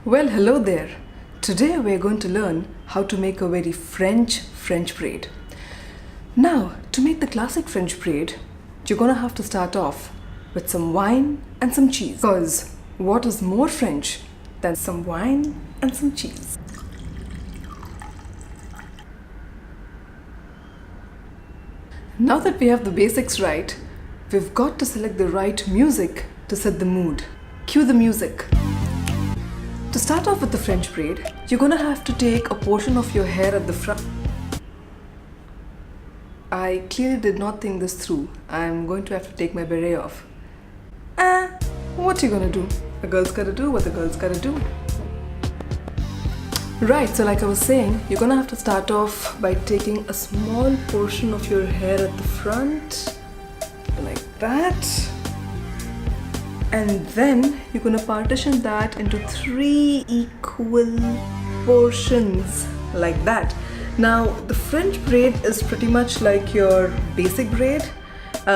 Well, hello there. Today we're going to learn how to make a very French braid. Now, to make the classic French braid, you're gonna have to start off with some wine and some cheese. Because what is more French than some wine and some cheese? Now that we have the basics right, we've got to select the right music to set the mood. Cue the music. To start off with the French braid, you're gonna have to take a portion of your hair at the front. I clearly did not think this through. I'm going to have to take my beret off. What you gonna do? A girl's gotta do what the girl's gotta do. Right, so like I was saying, you're gonna have to start off by taking a small portion of your hair at the front, like that. And then you're gonna partition that into 3 equal portions, like that. Now, the French braid is pretty much like your basic braid,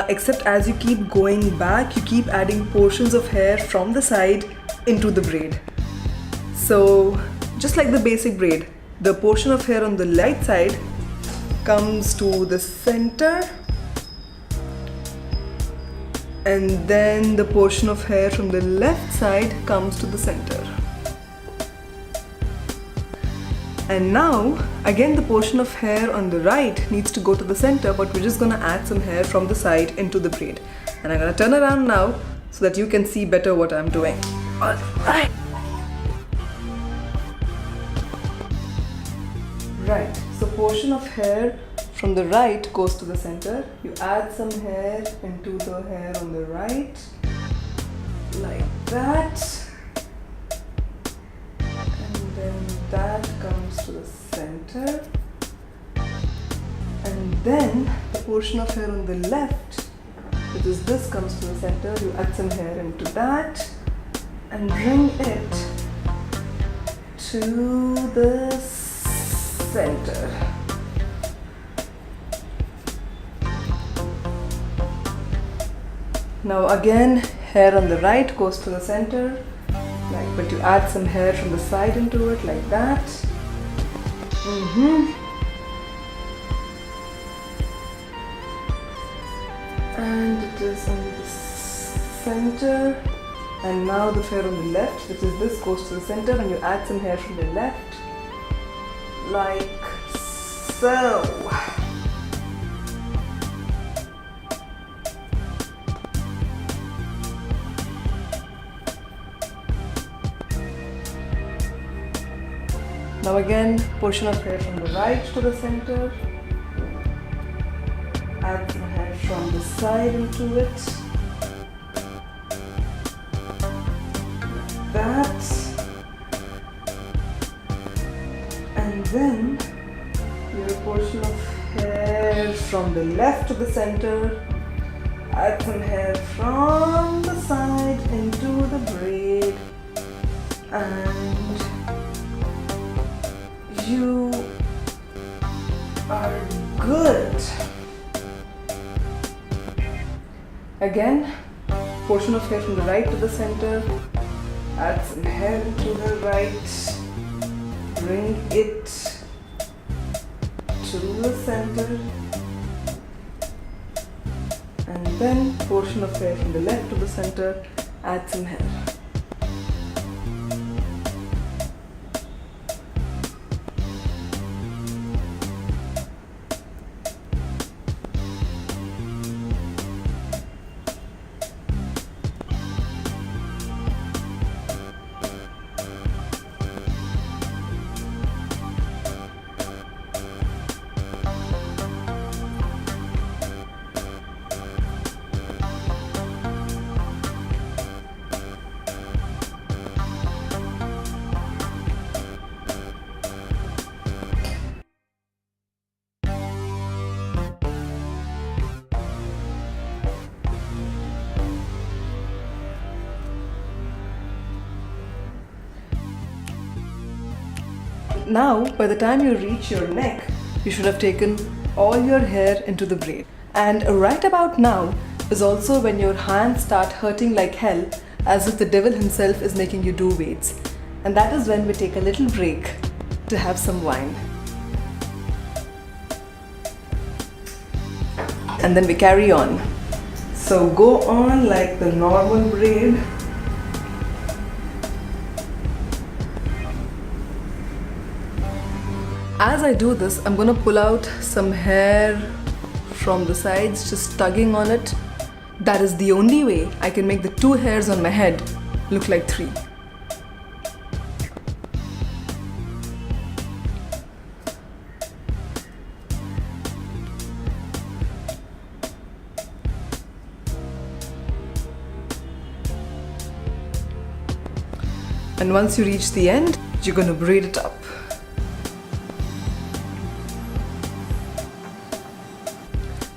except as you keep going back, you keep adding portions of hair from the side into the braid. So, just like the basic braid, the portion of hair on the right side comes to the center, and then the portion of hair from the left side comes to the center. And now, again the portion of hair on the right needs to go to the center, but we're just gonna add some hair from the side into the braid. And I'm gonna turn around now so that you can see better what I'm doing. Alright. Right, so portion of hair from the right goes to the center. You add some hair into the hair on the right, like that. And then that comes to the center. And then the portion of hair on the left, which is this, comes to the center. You add some hair into that and bring it to the center. Now again, hair on the right goes to the center, but you add some hair from the side into it, like that. And it is on the center. And now the hair on the left, which is this, goes to the center, and you add some hair from the left, like so. Now again, portion of hair from the right to the center. Add some hair from the side into it. Like that. And then your portion of hair from the left to the center. Add some hair from the side into the braid. And you are good. Again, portion of hair from the right to the center. Add some hair to the right. Bring it to the center. And then portion of hair from the left to the center. Add some hair. Now, by the time you reach your neck, you should have taken all your hair into the braid. And right about now is also when your hands start hurting like hell, as if the devil himself is making you do weights. And that is when we take a little break to have some wine. And then we carry on. So go on like the normal braid. As I do this, I'm gonna pull out some hair from the sides, just tugging on it. That is the only way I can make the 2 hairs on my head look like 3. And once you reach the end, you're gonna braid it up.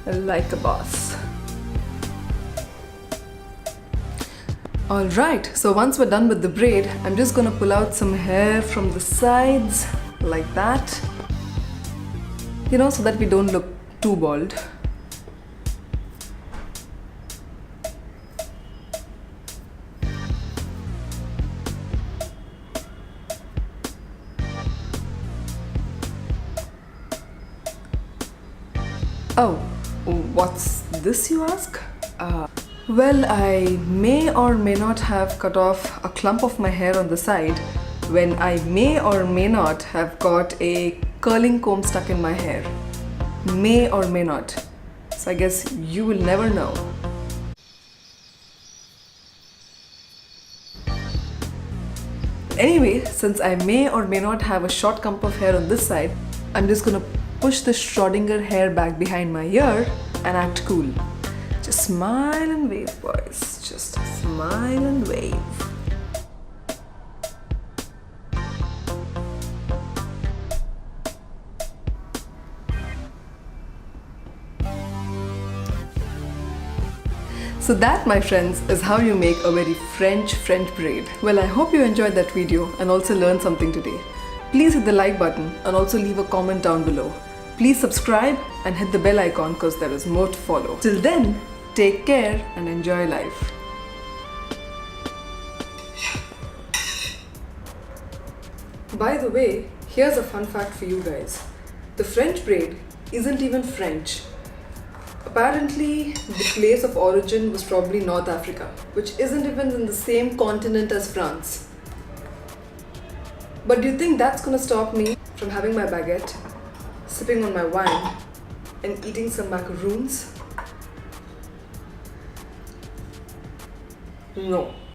Like a boss. Alright, so once we're done with the braid, I'm just gonna pull out some hair from the sides like that. You know, so that we don't look too bald. Oh, what's this, you ask? Well, I may or may not have cut off a clump of my hair on the side when I may or may not have got a curling comb stuck in my hair. May or may not. So I guess you will never know. Anyway, since I may or may not have a short clump of hair on this side, I'm just gonna push the Schrodinger hair back behind my ear and act cool. Just smile and wave, boys. Just smile and wave. So that, my friends, is how you make a very French braid. Well, I hope you enjoyed that video and also learned something today. Please hit the like button and also leave a comment down below. Please subscribe and hit the bell icon because there is more to follow. Till then, take care and enjoy life. By the way, here's a fun fact for you guys. The French braid isn't even French. Apparently, the place of origin was probably North Africa, which isn't even in the same continent as France. But do you think that's gonna stop me from having my baguette, sipping on my wine, and eating some macaroons? No.